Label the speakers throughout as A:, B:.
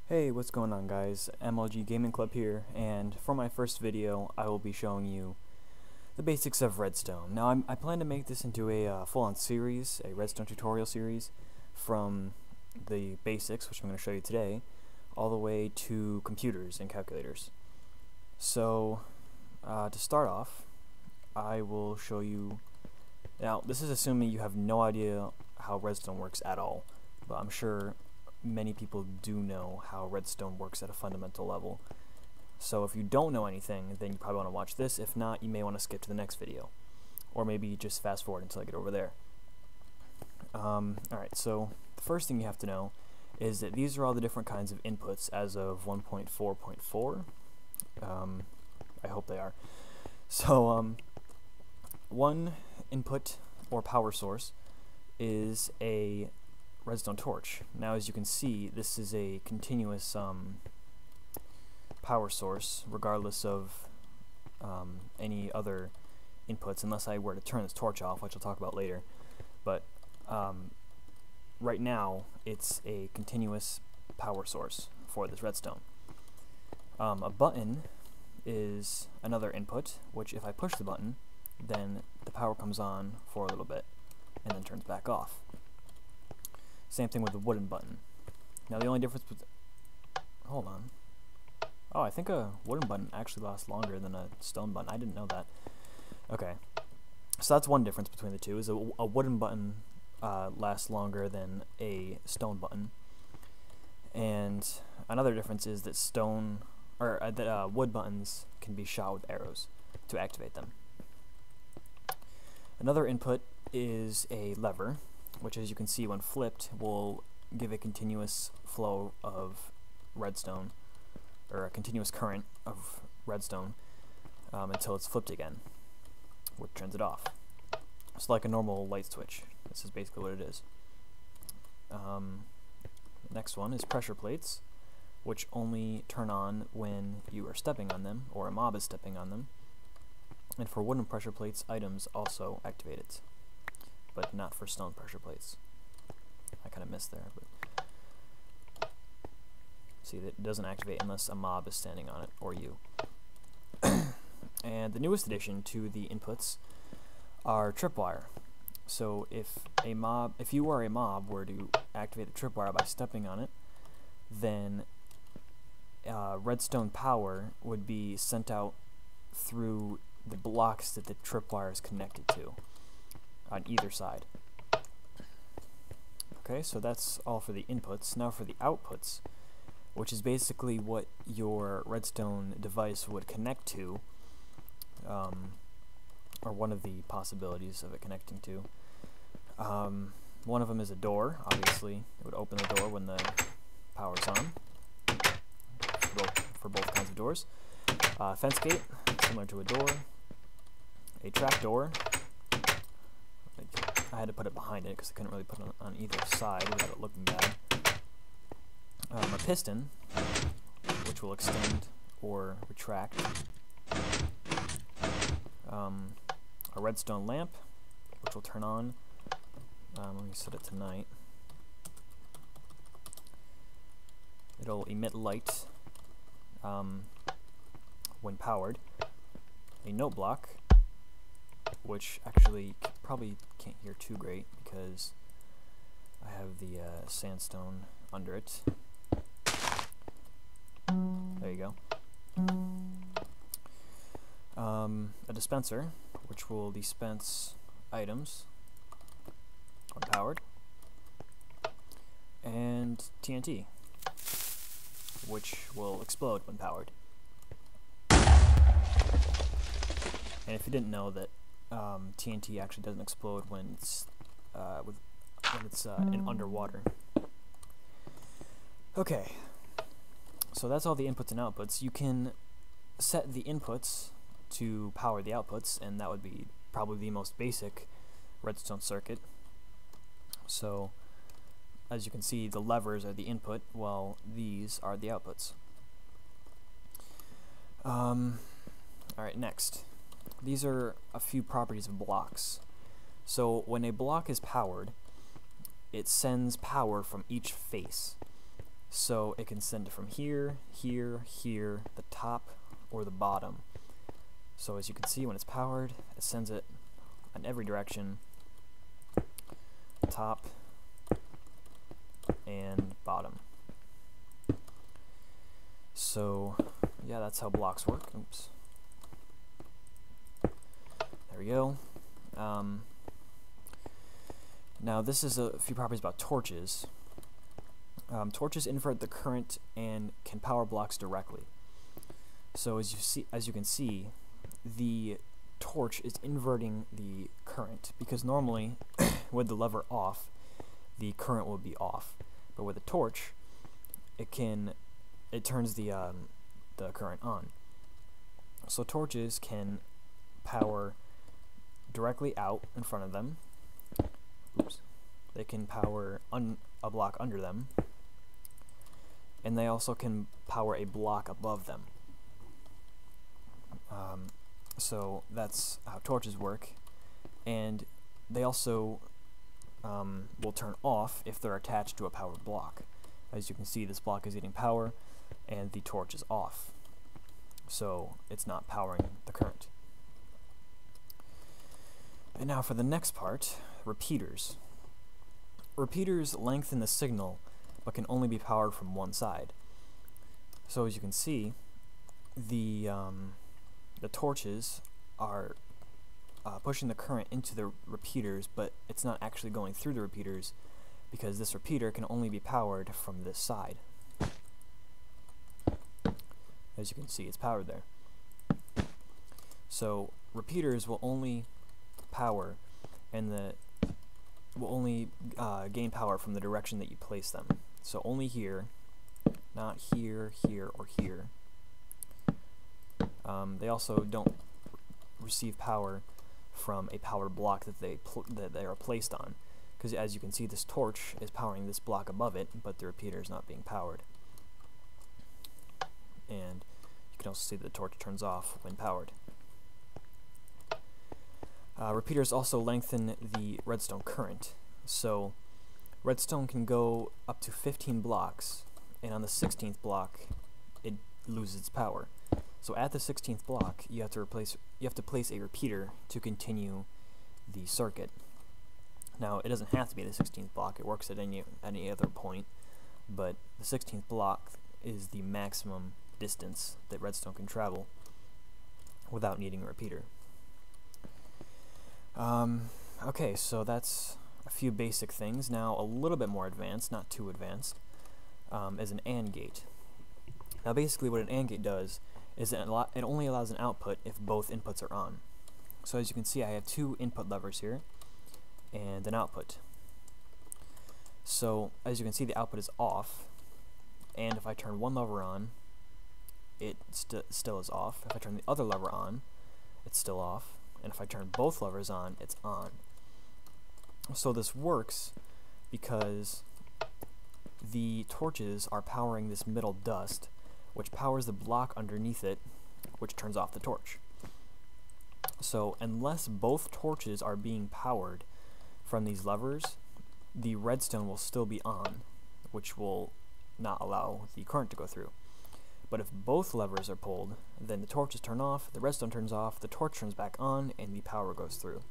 A: Hey, what's going on, guys? MLGGamingClub here, and for my first video I will be showing you the basics of Redstone. Now I plan to make this into a full-on series, a Redstone tutorial series, from the basics, which I'm going to show you today, all the way to computers and calculators. So to start off, I will show you. Now this is assuming you have no idea how Redstone works at all, but I'm sure many people do know how Redstone works at a fundamental level. So if you don't know anything, then you probably want to watch this. If not, you may want to skip to the next video, or maybe just fast forward until I get over there. Alright, so the first thing you have to know is that these are all the different kinds of inputs as of 1.4.4. I hope they are. So one input or power source is a redstone torch. Now, as you can see, this is a continuous power source regardless of any other inputs, unless I were to turn this torch off, which I'll talk about later. But right now it's a continuous power source for this redstone. A button is another input, which if I push the button, then the power comes on for a little bit and then turns back off. Same thing with the wooden button. Now the only difference hold on. Oh, I think a wooden button actually lasts longer than a stone button. I didn't know that. Okay. So that's one difference between the two, is a wooden button lasts longer than a stone button. And another difference is that wood buttons can be shot with arrows to activate them. Another input is a lever, which, as you can see when flipped, will give a continuous flow of redstone, or a continuous current of redstone, until it's flipped again, which turns it off. It's like a normal light switch. This is basically what it is. Next one is pressure plates, which only turn on when you are stepping on them, or a mob is stepping on them. And for wooden pressure plates, items also activate it, but not for stone pressure plates. I kind of missed there, but see, that doesn't activate unless a mob is standing on it, or you. And the newest addition to the inputs are tripwire. So if you or a mob were to activate the tripwire by stepping on it, then redstone power would be sent out through the blocks that the tripwire is connected to on either side. Okay, so that's all for the inputs. Now for the outputs, which is basically what your redstone device would connect to, or one of the possibilities of it connecting to. One of them is a door. Obviously, it would open the door when the power's on, for both kinds of doors. Fence gate, similar to a door. A trap door. I had to put it behind it because I couldn't really put it on either side without it looking bad. A piston, which will extend or retract. A redstone lamp, which will turn on. Let me set it to night. It'll emit light when powered. A note block, which actually probably can't hear too great because I have the sandstone under it. There you go. A dispenser, which will dispense items when powered. And TNT, which will explode when powered. And if you didn't know that TNT actually doesn't explode when it's in underwater. Okay, so that's all the inputs and outputs. You can set the inputs to power the outputs, and that would be probably the most basic redstone circuit. So, as you can see, the levers are the input, while these are the outputs. Alright, next. These are a few properties of blocks. So when a block is powered, it sends power from each face. So it can send it from here, here, here, the top, or the bottom. So as you can see, when it's powered, it sends it in every direction, top and bottom. So yeah, that's how blocks work. Oops. There we go. Now this is a few properties about torches. Torches invert the current and can power blocks directly. So as you can see, the torch is inverting the current, because normally with the lever off, the current will be off, but with a torch, it turns the current on. So torches can power directly out in front of them. Oops. They can power a block under them, and they also can power a block above them. So that's how torches work, and they also will turn off if they're attached to a powered block. As you can see, this block is getting power and the torch is off, so it's not powering the current. And now for the next part, repeaters. Repeaters lengthen the signal but can only be powered from one side. So as you can see, the torches are pushing the current into the repeaters, but it's not actually going through the repeaters because this repeater can only be powered from this side. As you can see, it's powered there. So repeaters will only power, and will only gain power from the direction that you place them. So only here, not here, here, or here. They also don't receive power from a powered block that they are placed on, because as you can see, this torch is powering this block above it, but the repeater is not being powered. And you can also see that the torch turns off when powered. Repeaters also lengthen the redstone current. So redstone can go up to 15 blocks, and on the 16th block it loses its power. So at the 16th block, you have to place a repeater to continue the circuit. Now it doesn't have to be the 16th block; it works at any other point. But the 16th block is the maximum distance that redstone can travel without needing a repeater. Okay, so that's a few basic things. Now a little bit more advanced, not too advanced, is an AND gate. Now basically what an AND gate does is it only allows an output if both inputs are on. So as you can see, I have two input levers here and an output. So as you can see, the output is off, and if I turn one lever on, it still is off. If I turn the other lever on, it's still off, and if I turn both levers on, it's on. So this works because the torches are powering this middle dust, which powers the block underneath it, which turns off the torch. So unless both torches are being powered from these levers, the redstone will still be on, which will not allow the current to go through. But if both levers are pulled, then the torches turn off, the redstone turns off, the torch turns back on, and the power goes through.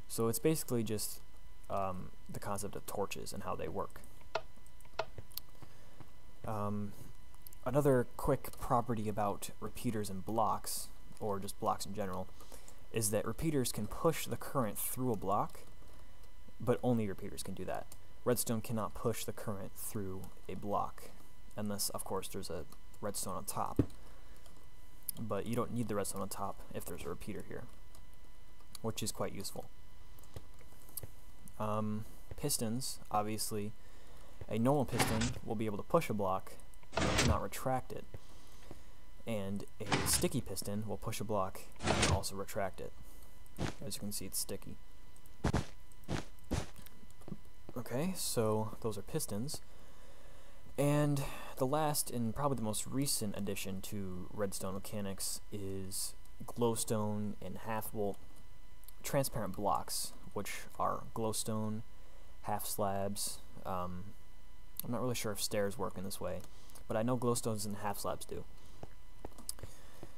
A: So it's basically just the concept of torches and how they work. Another quick property about repeaters and blocks, or just blocks in general, is that repeaters can push the current through a block, but only repeaters can do that. Redstone cannot push the current through a block, unless, of course, there's a redstone on top. But you don't need the redstone on top if there's a repeater here, which is quite useful. Pistons, obviously, a normal piston will be able to push a block, but not retract it. And a sticky piston will push a block and also retract it. As you can see, it's sticky. Okay, so those are pistons. And the last and probably the most recent addition to redstone mechanics is glowstone and half-volt transparent blocks, which are glowstone, half slabs, I'm not really sure if stairs work in this way, but I know glowstones and half slabs do.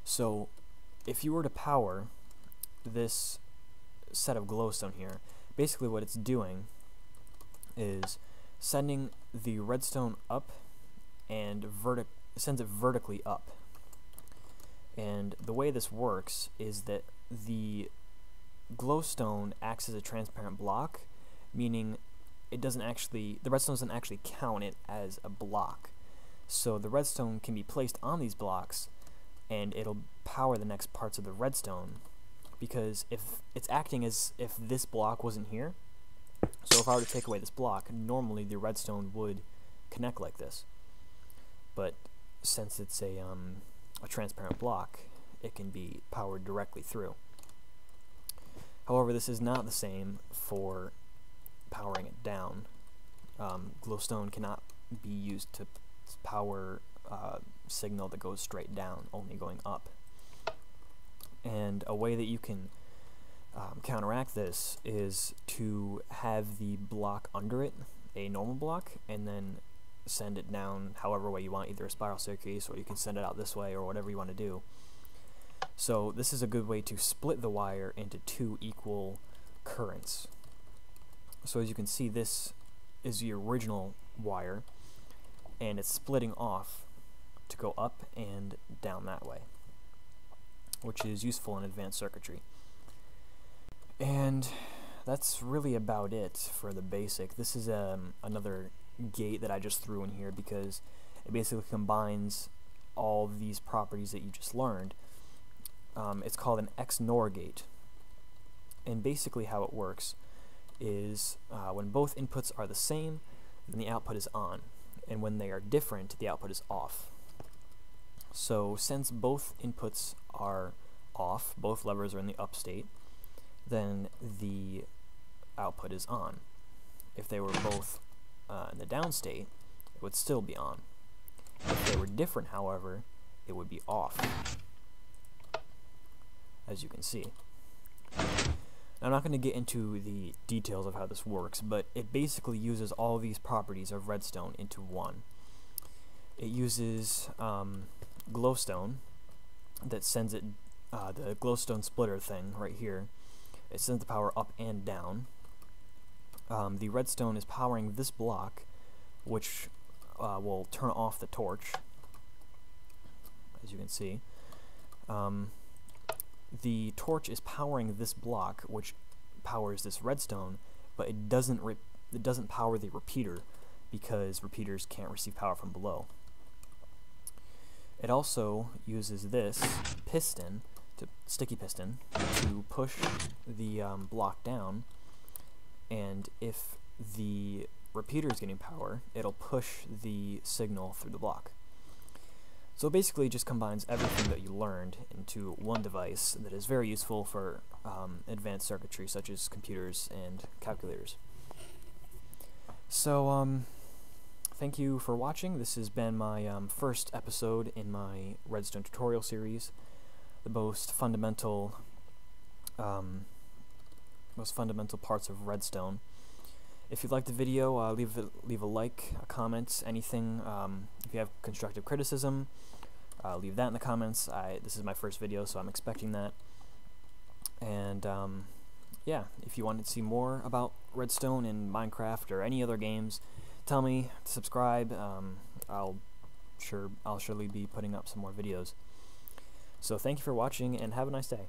A: So if you were to power this set of glowstone here, basically what it's doing is sending the redstone up and sends it vertically up. And the way this works is that the glowstone acts as a transparent block, meaning the redstone doesn't actually count it as a block. So the redstone can be placed on these blocks and it'll power the next parts of the redstone, because if it's acting as if this block wasn't here. So if I were to take away this block, normally the redstone would connect like this, but since it's a transparent block, it can be powered directly through. However, this is not the same for powering it down. Glowstone cannot be used to power signal that goes straight down, only going up. And a way that you can counteract this is to have the block under it, a normal block, and then send it down however way you want, either a spiral staircase, or you can send it out this way, or whatever you want to do. So this is a good way to split the wire into two equal currents. So as you can see, this is the original wire, and it's splitting off to go up and down that way, which is useful in advanced circuitry. And that's really about it for the basic. This is another gate that I just threw in here because it basically combines all these properties that you just learned. It's called an XNOR gate, and basically how it works is when both inputs are the same, then the output is on, and when they are different, the output is off. So since both inputs are off, both levers are in the up state, then the output is on. If they were both in the down state, it would still be on. If they were different, however, it would be off, as you can see. Now, I'm not going to get into the details of how this works, but it basically uses all these properties of redstone into one. It uses glowstone that sends it, the glowstone splitter thing right here. It sends the power up and down. The redstone is powering this block, which will turn off the torch, as you can see. The torch is powering this block, which powers this redstone, but it doesn't power the repeater, because repeaters can't receive power from below. It also uses this piston, sticky piston, to push the block down, and if the repeater is getting power, it'll push the signal through the block. So basically it just combines everything that you learned into one device that is very useful for advanced circuitry such as computers and calculators. So thank you for watching. This has been my first episode in my Redstone tutorial series, the most fundamental parts of Redstone. If you liked the video, leave a like, a comment, anything. If you have constructive criticism, leave that in the comments. This is my first video, so I'm expecting that. And yeah, if you want to see more about Redstone and Minecraft or any other games, tell me, subscribe. I'll surely be putting up some more videos. So thank you for watching, and have a nice day.